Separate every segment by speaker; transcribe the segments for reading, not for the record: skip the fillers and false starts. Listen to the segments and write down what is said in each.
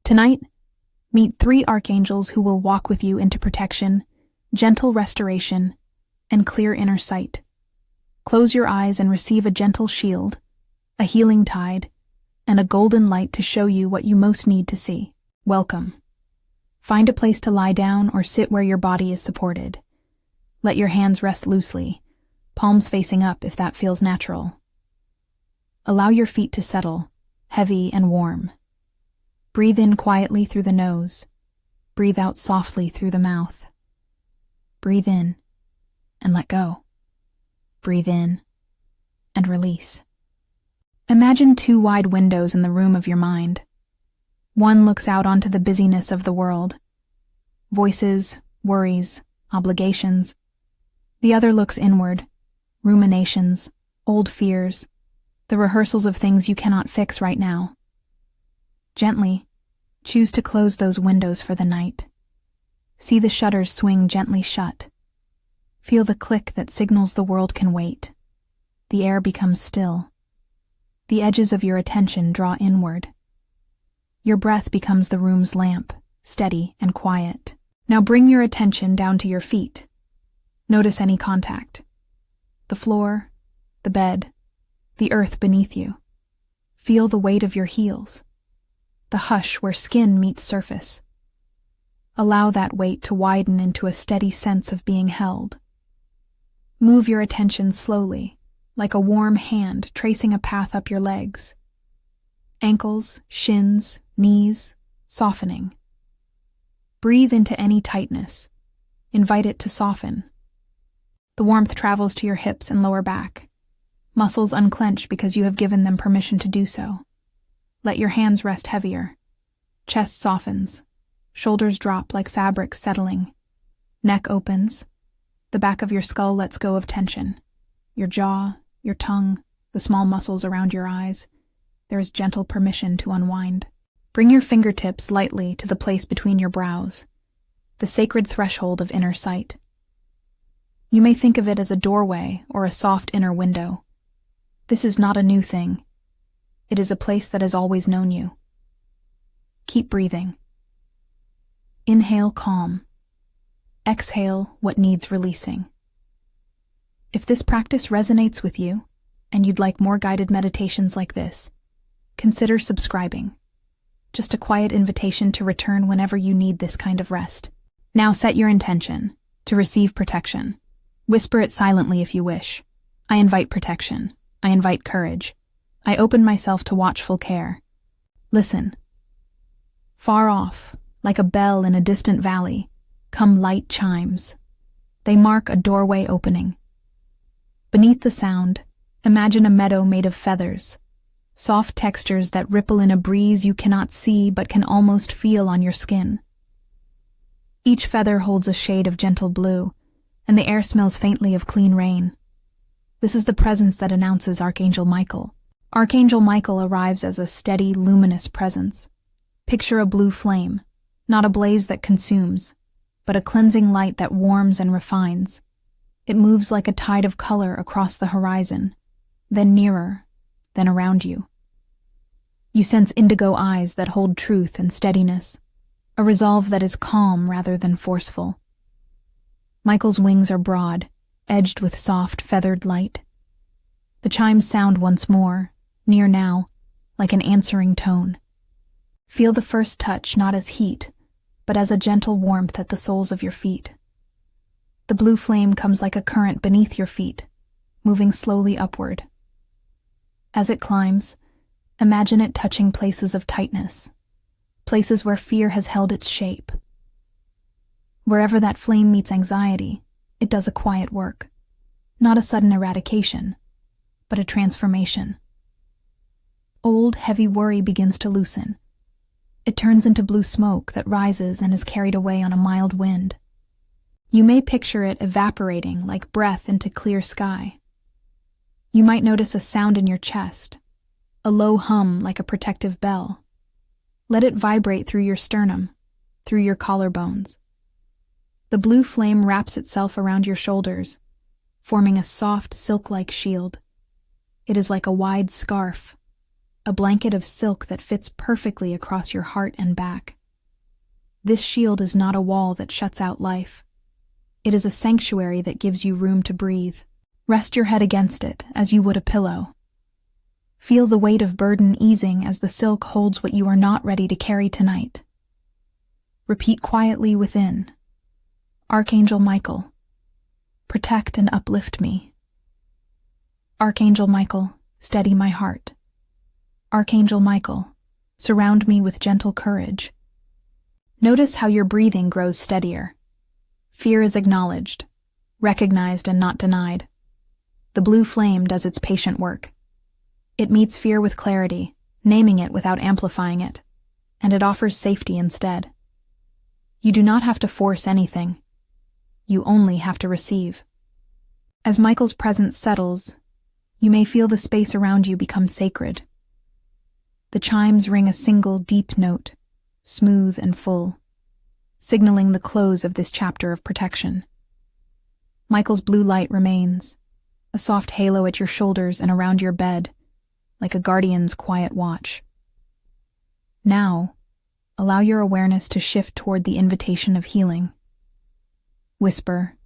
Speaker 1: Tonight, meet 3 archangels who will walk with you into protection, gentle restoration, and clear inner sight. Close your eyes and receive a gentle shield, a healing tide, and a golden light to show you what you most need to see. Welcome. Find a place to lie down or sit where your body is supported. Let your hands rest loosely, palms facing up if that feels natural. Allow your feet to settle, heavy and warm. Breathe in quietly through the nose. Breathe out softly through the mouth. Breathe in and let go. Breathe in and release. Imagine 2 wide windows in the room of your mind. One looks out onto the busyness of the world. Voices, worries, obligations. The other looks inward. Ruminations, old fears, the rehearsals of things you cannot fix right now. Gently, choose to close those windows for the night. See the shutters swing gently shut. Feel the click that signals the world can wait. The air becomes still. The edges of your attention draw inward. Your breath becomes the room's lamp, steady and quiet. Now bring your attention down to your feet. Notice any contact. The floor, the bed, the earth beneath you. Feel the weight of your heels. The hush where skin meets surface. Allow that weight to widen into a steady sense of being held. Move your attention slowly, like a warm hand tracing a path up your legs. Ankles, shins, knees, softening. Breathe into any tightness. Invite it to soften. The warmth travels to your hips and lower back. Muscles unclench because you have given them permission to do so. Let your hands rest heavier. Chest softens. Shoulders drop like fabric settling. Neck opens. The back of your skull lets go of tension. Your jaw, your tongue, the small muscles around your eyes. There is gentle permission to unwind. Bring your fingertips lightly to the place between your brows, the sacred threshold of inner sight. You may think of it as a doorway or a soft inner window. This is not a new thing. It is a place that has always known you. Keep breathing. Inhale calm. Exhale what needs releasing. If this practice resonates with you, and you'd like more guided meditations like this, consider subscribing. Just a quiet invitation to return whenever you need this kind of rest. Now set your intention to receive protection. Whisper it silently if you wish. I invite protection. I invite courage. I open myself to watchful care. Listen. Far off, like a bell in a distant valley, come light chimes. They mark a doorway opening. Beneath the sound, imagine a meadow made of feathers, soft textures that ripple in a breeze you cannot see but can almost feel on your skin. Each feather holds a shade of gentle blue, and the air smells faintly of clean rain. This is the presence that announces Archangel Michael. Archangel Michael arrives as a steady, luminous presence. Picture a blue flame, not a blaze that consumes, but a cleansing light that warms and refines. It moves like a tide of color across the horizon, then nearer, then around you. You sense indigo eyes that hold truth and steadiness, a resolve that is calm rather than forceful. Michael's wings are broad, edged with soft, feathered light. The chimes sound once more, near now, like an answering tone. Feel the first touch not as heat, but as a gentle warmth at the soles of your feet. The blue flame comes like a current beneath your feet, moving slowly upward. As it climbs, imagine it touching places of tightness, places where fear has held its shape. Wherever that flame meets anxiety, it does a quiet work, not a sudden eradication, but a transformation. Old, heavy worry begins to loosen. It turns into blue smoke that rises and is carried away on a mild wind. You may picture it evaporating like breath into clear sky. You might notice a sound in your chest, a low hum like a protective bell. Let it vibrate through your sternum, through your collarbones. The blue flame wraps itself around your shoulders, forming a soft, silk-like shield. It is like a wide scarf, a blanket of silk that fits perfectly across your heart and back. This shield is not a wall that shuts out life. It is a sanctuary that gives you room to breathe. Rest your head against it as you would a pillow. Feel the weight of burden easing as the silk holds what you are not ready to carry tonight. Repeat quietly within. Archangel Michael, protect and uplift me. Archangel Michael, steady my heart. Archangel Michael, surround me with gentle courage. Notice how your breathing grows steadier. Fear is acknowledged, recognized and not denied. The blue flame does its patient work. It meets fear with clarity, naming it without amplifying it, and it offers safety instead. You do not have to force anything. You only have to receive. As Michael's presence settles, you may feel the space around you become sacred. The chimes ring a single deep note, smooth and full, signaling the close of this chapter of protection. Michael's blue light remains, a soft halo at your shoulders and around your bed, like a guardian's quiet watch. Now, allow your awareness to shift toward the invitation of healing. Whisper,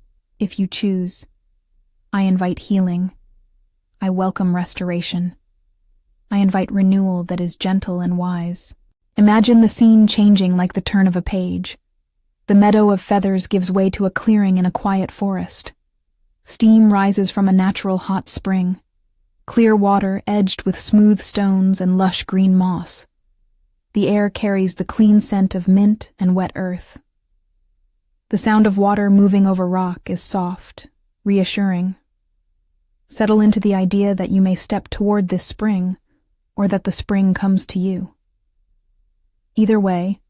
Speaker 1: if you choose, I invite healing. I welcome restoration. I invite renewal that is gentle and wise. Imagine the scene changing like the turn of a page. The meadow of feathers gives way to a clearing in a quiet forest. Steam rises from a natural hot spring. Clear water edged with smooth stones and lush green moss. The air carries the clean scent of mint and wet earth. The sound of water moving over rock is soft, reassuring. Settle into the idea that you may step toward this spring, or that the spring comes to you. Either way,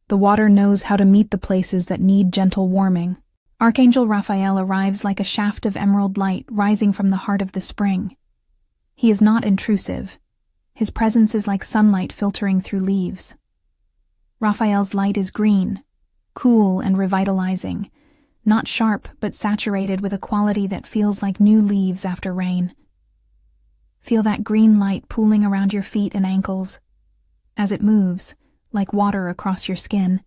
Speaker 1: the water knows how to meet the places that need gentle warming. Archangel Raphael arrives like a shaft of emerald light rising from the heart of the spring. He is not intrusive. His presence is like sunlight filtering through leaves. Raphael's light is green, cool and revitalizing, not sharp but saturated with a quality that feels like new leaves after rain. Feel that green light pooling around your feet and ankles. As it moves, like water across your skin,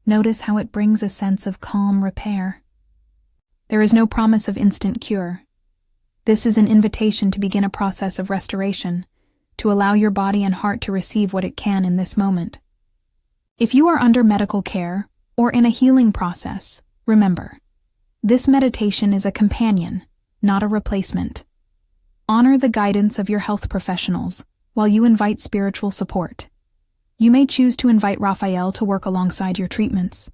Speaker 1: notice how it brings a sense of calm repair. There is no promise of instant cure. This is an invitation to begin a process of restoration, to allow your body and heart to receive what it can in this moment. If you are under medical care or in a healing process, remember, this meditation is a companion, not a replacement. Honor the guidance of your health professionals while you invite spiritual support. You may choose to invite Raphael to work alongside your treatments,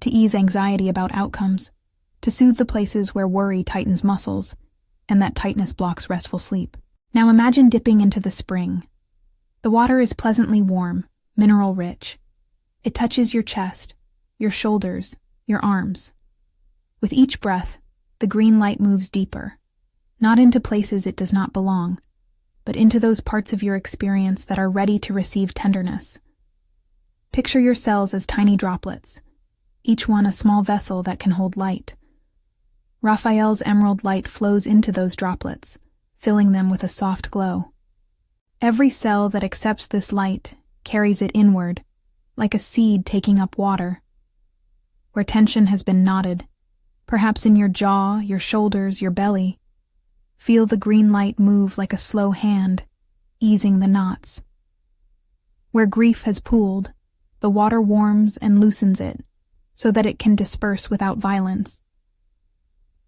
Speaker 1: to ease anxiety about outcomes, to soothe the places where worry tightens muscles, and that tightness blocks restful sleep. Now imagine dipping into the spring. The water is pleasantly warm, mineral-rich. It touches your chest, your shoulders, your arms. With each breath, the green light moves deeper, not into places it does not belong, but into those parts of your experience that are ready to receive tenderness. Picture your cells as tiny droplets, each one a small vessel that can hold light. Raphael's emerald light flows into those droplets, filling them with a soft glow. Every cell that accepts this light carries it inward, like a seed taking up water. Where tension has been knotted, perhaps in your jaw, your shoulders, your belly, feel the green light move like a slow hand, easing the knots. Where grief has pooled, the water warms and loosens it, so that it can disperse without violence.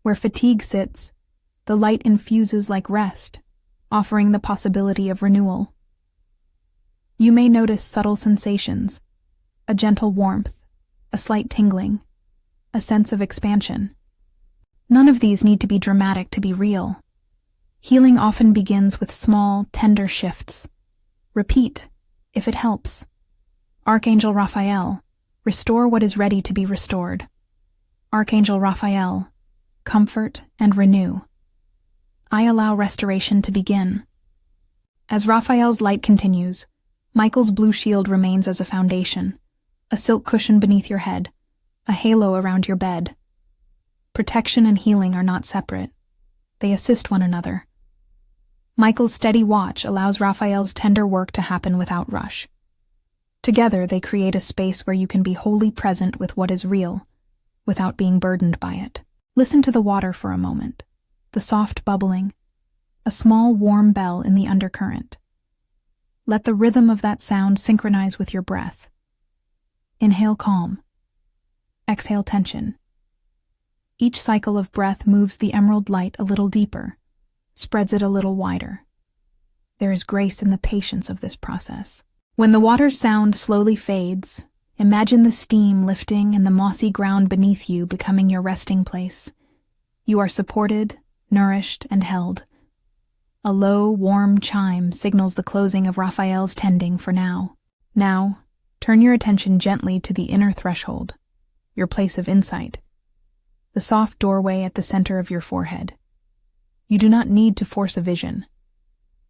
Speaker 1: Where fatigue sits, the light infuses like rest, offering the possibility of renewal. You may notice subtle sensations, a gentle warmth, a slight tingling, a sense of expansion. None of these need to be dramatic to be real. Healing often begins with small, tender shifts. Repeat, if it helps. Archangel Raphael, restore what is ready to be restored. Archangel Raphael, comfort and renew. I allow restoration to begin. As Raphael's light continues, Michael's blue shield remains as a foundation, a silk cushion beneath your head, a halo around your bed. Protection and healing are not separate. They assist one another. Michael's steady watch allows Raphael's tender work to happen without rush. Together, they create a space where you can be wholly present with what is real, without being burdened by it. Listen to the water for a moment, the soft bubbling, a small warm bell in the undercurrent. Let the rhythm of that sound synchronize with your breath. Inhale calm. Exhale tension. Each cycle of breath moves the emerald light a little deeper, spreads it a little wider. There is grace in the patience of this process. When the water's sound slowly fades, imagine the steam lifting and the mossy ground beneath you becoming your resting place. You are supported, nourished, and held. A low, warm chime signals the closing of Raphael's tending for now. Now, turn your attention gently to the inner threshold, your place of insight, the soft doorway at the center of your forehead. You do not need to force a vision.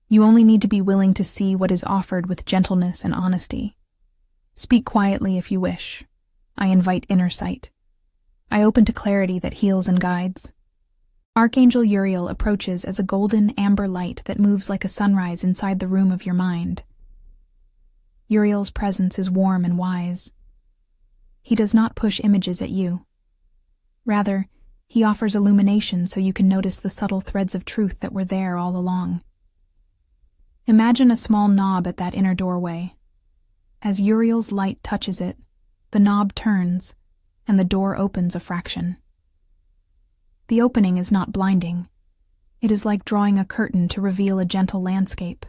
Speaker 1: You only need to be willing to see what is offered with gentleness and honesty. Speak quietly if you wish. I invite inner sight. I open to clarity that heals and guides. Archangel Uriel approaches as a golden amber light that moves like a sunrise inside the room of your mind. Uriel's presence is warm and wise. He does not push images at you. Rather, he offers illumination so you can notice the subtle threads of truth that were there all along. Imagine a small knob at that inner doorway. As Uriel's light touches it, the knob turns, and the door opens a fraction. The opening is not blinding. It is like drawing a curtain to reveal a gentle landscape.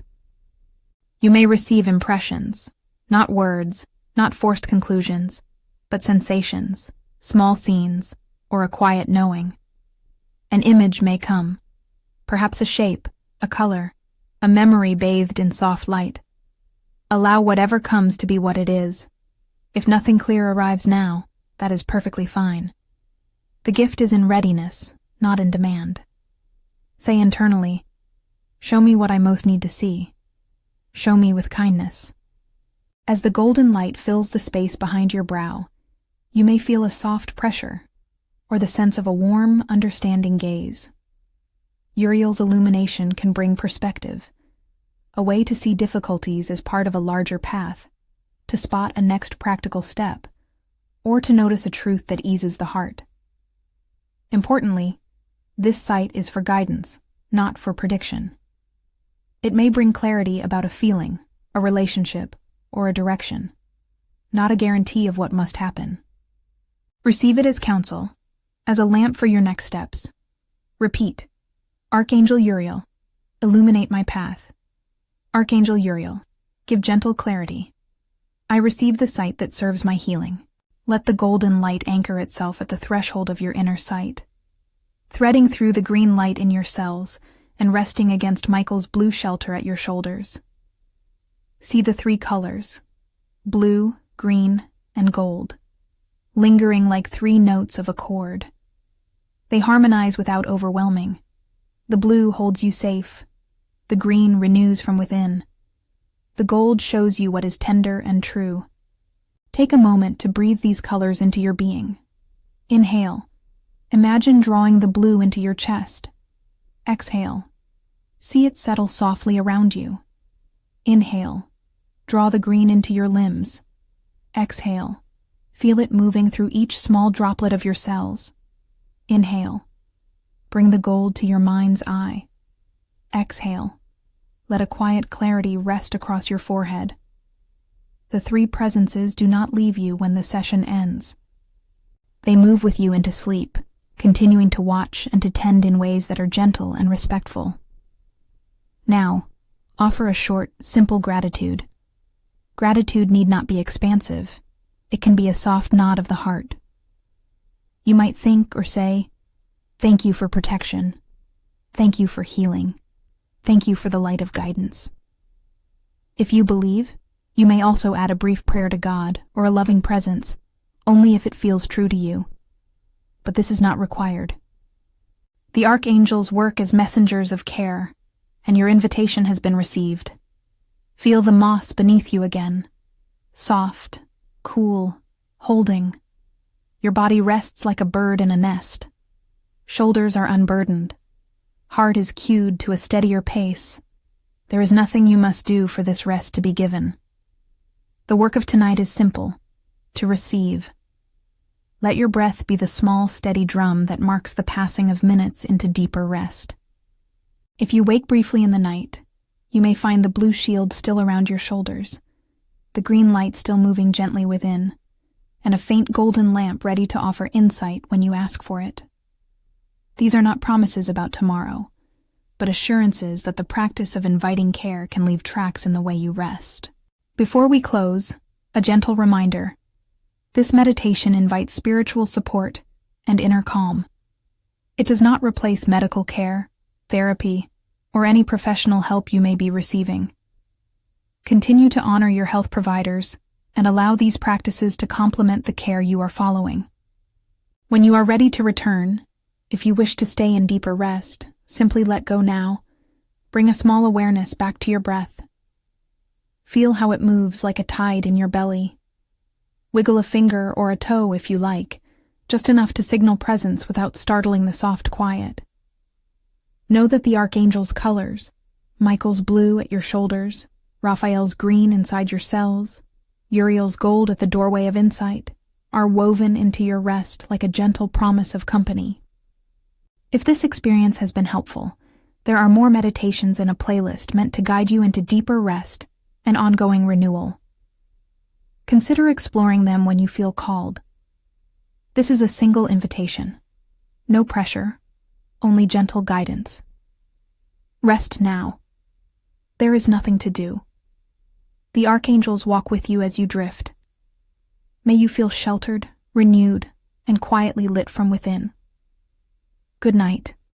Speaker 1: You may receive impressions, not words, not forced conclusions, but sensations, small scenes, or a quiet knowing. An image may come, perhaps a shape, a color, a memory bathed in soft light. Allow whatever comes to be what it is. If nothing clear arrives now, that is perfectly fine. The gift is in readiness, not in demand. Say internally, "Show me what I most need to see. Show me with kindness." As the golden light fills the space behind your brow, you may feel a soft pressure, or the sense of a warm, understanding gaze. Uriel's illumination can bring perspective, a way to see difficulties as part of a larger path, to spot a next practical step, or to notice a truth that eases the heart. Importantly, this sight is for guidance, not for prediction. It may bring clarity about a feeling, a relationship, or a direction, not a guarantee of what must happen. Receive it as counsel, as a lamp for your next steps. Repeat, Archangel Uriel, illuminate my path. Archangel Uriel, give gentle clarity. I receive the sight that serves my healing. Let the golden light anchor itself at the threshold of your inner sight, threading through the green light in your cells and resting against Michael's blue shelter at your shoulders. See the three colors, blue, green, and gold, lingering like three notes of a chord. They harmonize without overwhelming. The blue holds you safe. The green renews from within. The gold shows you what is tender and true. Take a moment to breathe these colors into your being. Inhale. Imagine drawing the blue into your chest. Exhale. See it settle softly around you. Inhale. Draw the green into your limbs. Exhale. Feel it moving through each small droplet of your cells. Inhale. Bring the gold to your mind's eye. Exhale. Let a quiet clarity rest across your forehead. The three presences do not leave you when the session ends. They move with you into sleep, continuing to watch and to tend in ways that are gentle and respectful. Now, offer a short, simple gratitude. Gratitude need not be expansive. It can be a soft nod of the heart. You might think or say, "Thank you for protection. Thank you for healing. Thank you for the light of guidance." If you believe, you may also add a brief prayer to God or a loving presence, only if it feels true to you. But this is not required. The archangels work as messengers of care, and your invitation has been received. Feel the moss beneath you again, soft, cool, holding. Your body rests like a bird in a nest. Shoulders are unburdened. Heart is cued to a steadier pace, There is nothing you must do for this rest to be given. The work of tonight is simple: to receive. Let your breath be the small, steady drum that marks the passing of minutes into deeper rest. If you wake briefly in the night, you may find the blue shield still around your shoulders, the green light still moving gently within, and a faint golden lamp ready to offer insight when you ask for it. These are not promises about tomorrow, but assurances that the practice of inviting care can leave tracks in the way you rest. Before we close, a gentle reminder: this meditation invites spiritual support and inner calm. It does not replace medical care, therapy, or any professional help you may be receiving. Continue to honor your health providers and allow these practices to complement the care you are following. When you are ready to return, if you wish to stay in deeper rest, simply let go now. Bring a small awareness back to your breath. Feel how it moves like a tide in your belly. Wiggle a finger or a toe if you like, just enough to signal presence without startling the soft quiet. Know that the Archangel's colors, Michael's blue at your shoulders, Raphael's green inside your cells, Uriel's gold at the doorway of insight, are woven into your rest like a gentle promise of company. If this experience has been helpful, there are more meditations in a playlist meant to guide you into deeper rest and ongoing renewal. Consider exploring them when you feel called. This is a single invitation. No pressure, only gentle guidance. Rest now. There is nothing to do. The Archangels walk with you as you drift. May you feel sheltered, renewed, and quietly lit from within. Good night.